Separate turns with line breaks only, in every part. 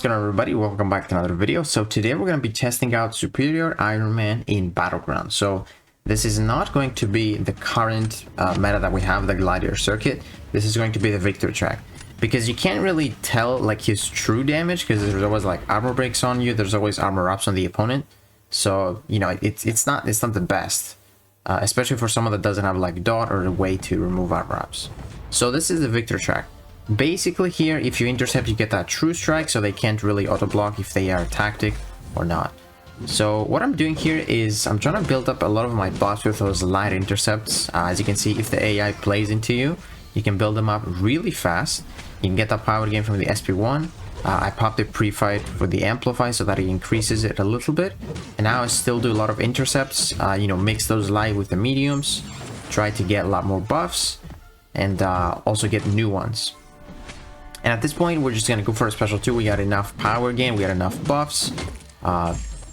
going on, everybody? Welcome back to another video. So today we're going to be testing out Superior Iron Man in Battlegrounds. So this is not going to be the current meta that we have, the Gladiator circuit. This is going to be the victory track, because you can't really tell like his true damage, because there's always like armor breaks on you, there's always armor ups on the opponent. So you know, it's not the best, especially for someone that doesn't have like dot or a way to remove armor ups. So this is the victory track. Basically here, if you intercept, you get that true strike, so they can't really auto block if they are tactic or not. So what I'm doing here is I'm trying to build up a lot of my buffs with those light intercepts. As you can see, if the AI plays into you, you can build them up really fast. You can get that power gain from the SP1. I popped a pre-fight for the amplify so that it increases it a little bit, and now I still do a lot of intercepts. You know, mix those light with the mediums, try to get a lot more buffs, and also get new ones. And at this point, we're just gonna go for a special 2. We got enough power gain, we got enough buffs.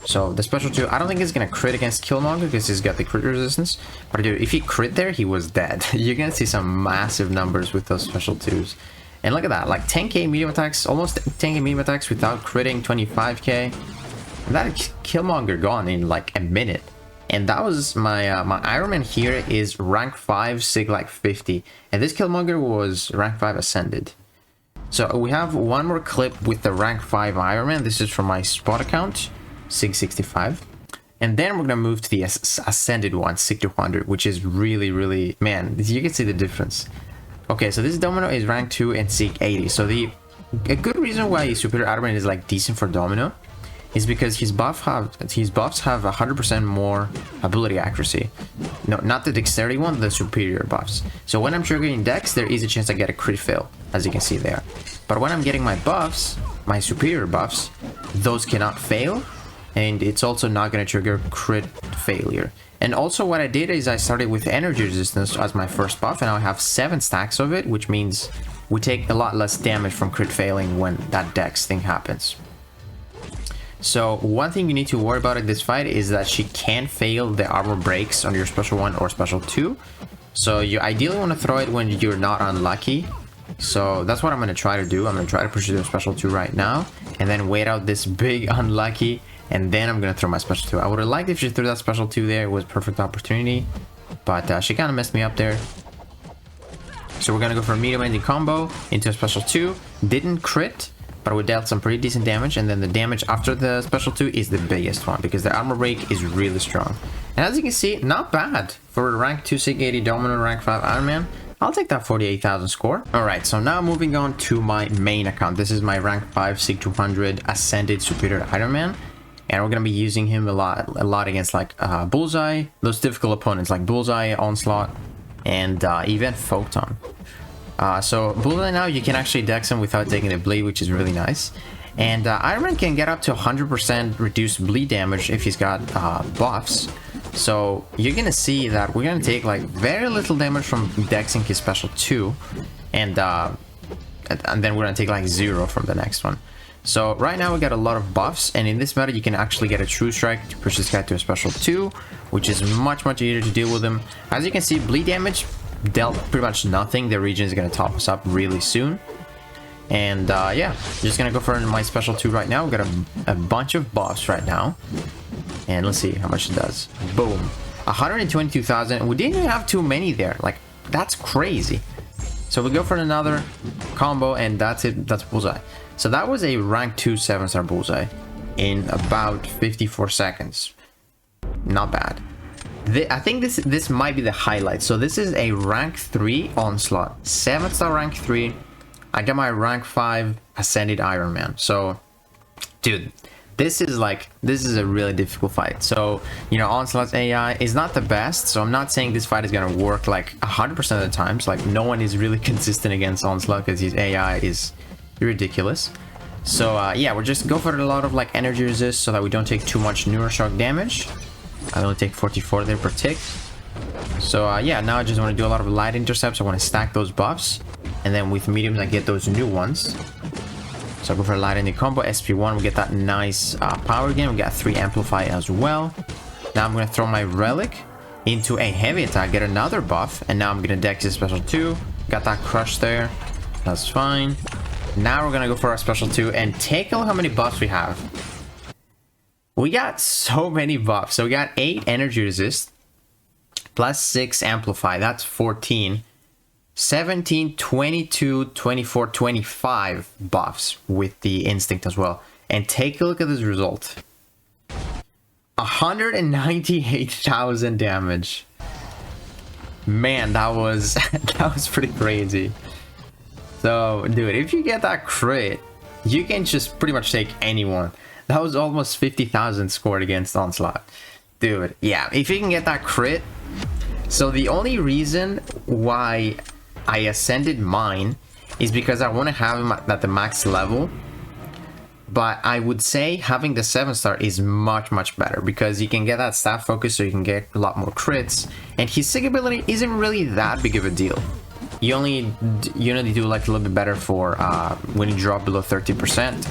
So the special 2, I don't think it's gonna crit against Killmonger because he's got the crit resistance. But dude, if he crit there, he was dead. You're gonna see some massive numbers with those special 2s. And look at that, like 10k medium attacks, almost 10k medium attacks without critting, 25k. And that Killmonger gone in like a minute. And that was my my Iron Man here is rank 5 sig like 50. And this Killmonger was rank 5 ascended. So we have one more clip with the rank 5 Iron Man. This is from my spot account, Sig 65. And then we're gonna move to the ascended one, Sig 200, which is really, man, you can see the difference. Okay, so this Domino is rank 2 and Sig 80. So a good reason why Superior Iron Man is like decent for Domino is because his buffs have 100% more ability accuracy. No, not the dexterity one, the superior buffs. So when I'm triggering dex, there is a chance I get a crit fail, as you can see there. But when I'm getting my buffs, my superior buffs, those cannot fail, and it's also not going to trigger crit failure. And also what I did is I started with energy resistance as my first buff, and now I have 7 stacks of it, which means we take a lot less damage from crit failing when that dex thing happens. So one thing you need to worry about in this fight is that she can't fail the armor breaks on your special 1 or special 2. So you ideally want to throw it when you're not unlucky. So that's what I'm going to try to do. I'm going to try to push it to special 2 right now, and then wait out this big unlucky, and then I'm going to throw my special 2. I would have liked if she threw that special 2 there. It was a perfect opportunity, but she kind of messed me up there. So we're going to go for a medium ending combo into a special 2. Didn't crit, but we dealt some pretty decent damage, and then the damage after the special 2 is the biggest one because the armor break is really strong. And as you can see, not bad for a rank 2 Sig 80 Domino, rank 5 Iron Man. I'll take that 48,000 score. Alright, so now moving on to my main account. This is my rank 5 Sig 200 Ascended Superior Iron Man, and we're gonna be using him a lot against like Bullseye, those difficult opponents like Bullseye, Onslaught, and even Photon. So Bullseye now, you can actually dex him without taking a bleed, which is really nice. And Iron Man can get up to 100% reduced bleed damage if he's got buffs. So you're gonna see that we're gonna take like very little damage from dexing his special 2, and then we're gonna take like 0 from the next one. So right now we got a lot of buffs, and in this meta you can actually get a true strike to push this guy to a special 2, which is much easier to deal with him. As you can see, bleed damage dealt pretty much nothing. The region is going to top us up really soon, and yeah, just gonna go for my special 2 right now. We got a bunch of buffs right now, and let's see how much it does. Boom, 122,000. We didn't even have too many there, like that's crazy. So we go for another combo, and that's it. That's Bullseye. So that was a rank 2 7-star Bullseye in about 54 seconds. Not bad. I think this might be the highlight. So this is a rank 3 Onslaught, 7-star rank 3. I got my rank 5 Ascended Iron Man. So dude, this is a really difficult fight. So you know, Onslaught's AI is not the best, so I'm not saying this fight is gonna work like 100% of the times. Like no one is really consistent against Onslaught because his AI is ridiculous. So yeah, we're just go for a lot of like energy resist so that we don't take too much neuroshock damage. I only take 44 there per tick. So yeah, now I just want to do a lot of light intercepts. I want to stack those buffs, and then with mediums I get those new ones. So I go for a light ending combo, SP1, we get that nice power gain. We got 3 amplify as well. Now I'm going to throw my relic into a heavy attack, get another buff, and now I'm going to dex his special 2. Got that crush there, that's fine. Now we're gonna go for our special 2 and take a look how many buffs we have. We got so many buffs. So we got 8 energy resist, plus 6 amplify, that's 14. 17, 22, 24, 25 buffs with the instinct as well. And take a look at this result. 198,000 damage. Man, that was that was pretty crazy. So, dude, if you get that crit, you can just pretty much take anyone. That was almost 50,000 scored against Onslaught. Dude, yeah, if you can get that crit. So the only reason why I ascended mine is because I want to have him at the max level. But I would say having the 7-star is much better because you can get that staff focus, so you can get a lot more crits. And his sig ability isn't really that big of a deal. You only do like a little bit better for when you drop below 30%,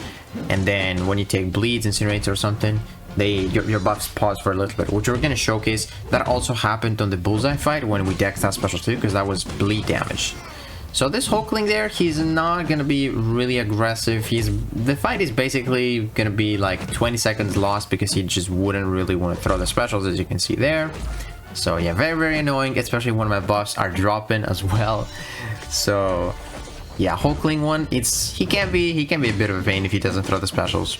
and then when you take bleeds, incinerates or something, your buffs pause for a little bit, which we're gonna showcase. That also happened on the Bullseye fight when we dexed that special 2, because that was bleed damage. So this Hulkling there, he's not gonna be really aggressive. The fight is basically gonna be like 20 seconds lost because he just wouldn't really want to throw the specials, as you can see there. So yeah, very annoying, especially when my buffs are dropping as well. So yeah, Hulkling one, he can be a bit of a pain if he doesn't throw the specials.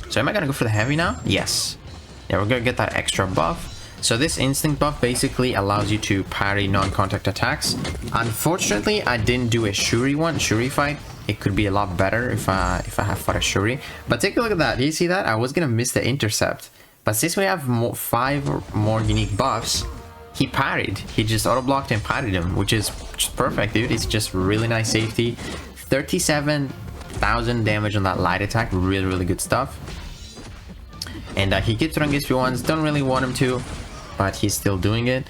So am I gonna go for the heavy now? Yes. Yeah, we're gonna get that extra buff. So this instinct buff basically allows you to parry non-contact attacks. Unfortunately, I didn't do a Shuri fight. It could be a lot better if I have fought a Shuri. But take a look at that. Do you see that? I was gonna miss the intercept. But since we have 5 or more unique buffs, he parried. He just auto-blocked and parried him, which is just perfect, dude. It's just really nice safety. 37,000 damage on that light attack. Really good stuff. And he keeps throwing SP1s. Don't really want him to, but he's still doing it.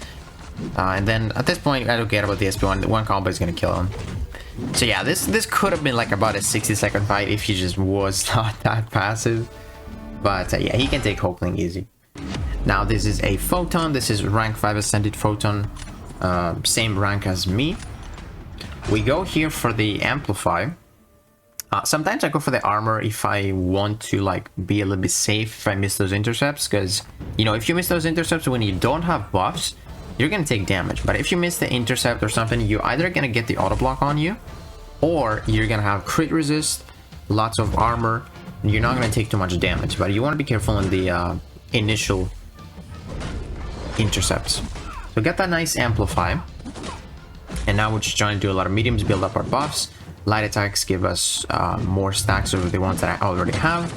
And then at this point, I don't care about the SP1. One combo is gonna kill him. So yeah, this could have been like about a 60-second fight if he just was not that passive. But yeah, he can take Hulkling easy. Now this is a Photon. This is rank 5 ascended Photon. Same rank as me. We go here for the amplify. Sometimes I go for the armor if I want to like be a little bit safe if I miss those intercepts, because you know, if you miss those intercepts when you don't have buffs, you're gonna take damage. But if you miss the intercept or something, you're either gonna get the auto block on you, or you're gonna have crit resist, lots of armor, and you're not gonna take too much damage. But you want to be careful in the initial intercepts. So get that nice amplify, and now we're just trying to do a lot of mediums, build up our buffs. Light attacks give us more stacks over the ones that I already have.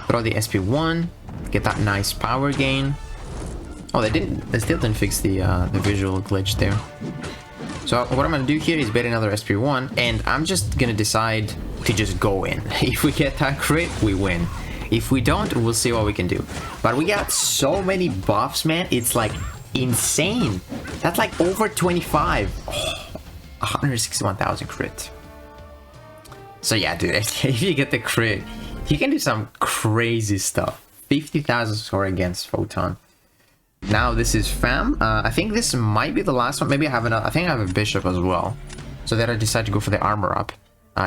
Throw the SP1, get that nice power gain. Oh, they still didn't fix the visual glitch there. So what I'm gonna do here is bait another SP1, and I'm just gonna decide to just go in. If we get that crit, we win. If we don't, we'll see what we can do. But we got so many buffs, man. It's like insane. That's like over 25. Oh, 161,000 crit. So yeah, dude, if you get the crit, you can do some crazy stuff. 50,000 score against Photon. Now this is Fam. I think this might be the last one. Maybe I have another. I think I have a Bishop as well. So then I decided to go for the armor up,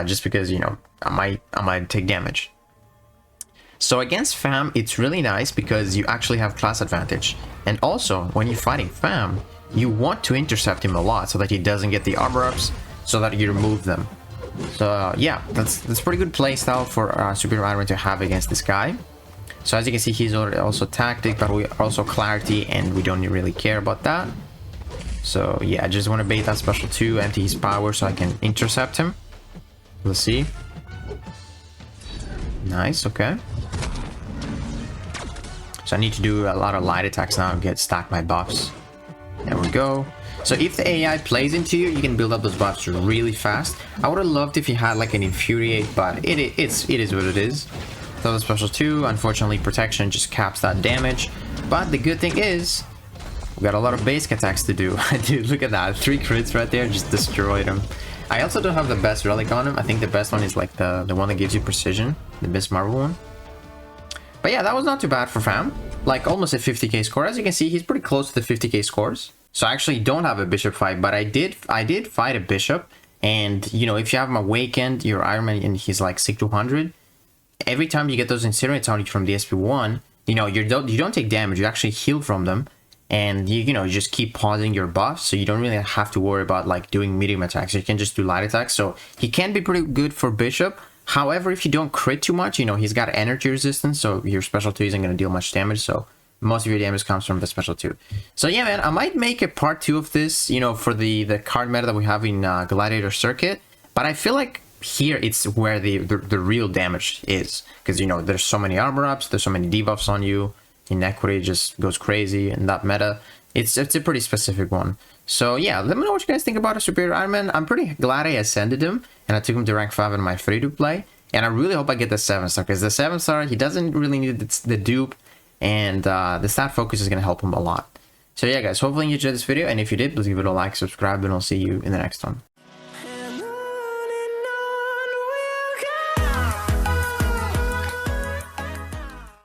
just because, you know, I might take damage. So against Fam, it's really nice because you actually have class advantage. And also, when you're fighting Fam, you want to intercept him a lot so that he doesn't get the armor ups, so that you remove them. So yeah, that's pretty good playstyle for Superior Iron Man to have against this guy. So as you can see, he's also tactic, but we also clarity, and we don't really care about that. So yeah, I just want to bait that special 2, empty his power so I can intercept him. Let's see. Nice, okay. So I need to do a lot of light attacks now and stack my buffs. There we go. So if the AI plays into you, you can build up those buffs really fast. I would have loved if you had like an Infuriate, but it is what it is. So the special 2, unfortunately protection just caps that damage. But the good thing is, we got a lot of basic attacks to do. Dude, look at that. 3 crits right there, just destroyed him. I also don't have the best relic on him. I think the best one is like the one that gives you precision, the Miss Marvel one. But yeah, that was not too bad for Fam. Like almost a 50k score. As you can see, he's pretty close to the 50k scores. So I actually don't have a Bishop fight, but I did fight a Bishop, And, you know, if you have him awakened, your Iron Man, and he's like 6-200, every time you get those incinerates on you from the SP1, you know, you don't take damage, you actually heal from them. And you know, you just keep pausing your buffs, so you don't really have to worry about like doing medium attacks. You can just do light attacks. So he can be pretty good for Bishop. However, if you don't crit too much, you know, he's got energy resistance, so your special 2 isn't going to deal much damage. So most of your damage comes from the special 2. So yeah, man, I might make a part 2 of this, you know, for the card meta that we have in Gladiator Circuit. But I feel like here it's where the real damage is, because, you know, there's so many armor ups, there's so many debuffs on you. Inequity just goes crazy in that meta. It's a pretty specific one. So yeah, let me know what you guys think about a Superior Iron Man. I'm pretty glad I ascended him and I took him to rank 5 in my free-to-play. And I really hope I get the 7-star, because the 7-star, he doesn't really need the dupe, and the stat focus is going to help him a lot. So yeah, guys, hopefully you enjoyed this video, and if you did, please give it a like, subscribe, and I'll see you in the next one.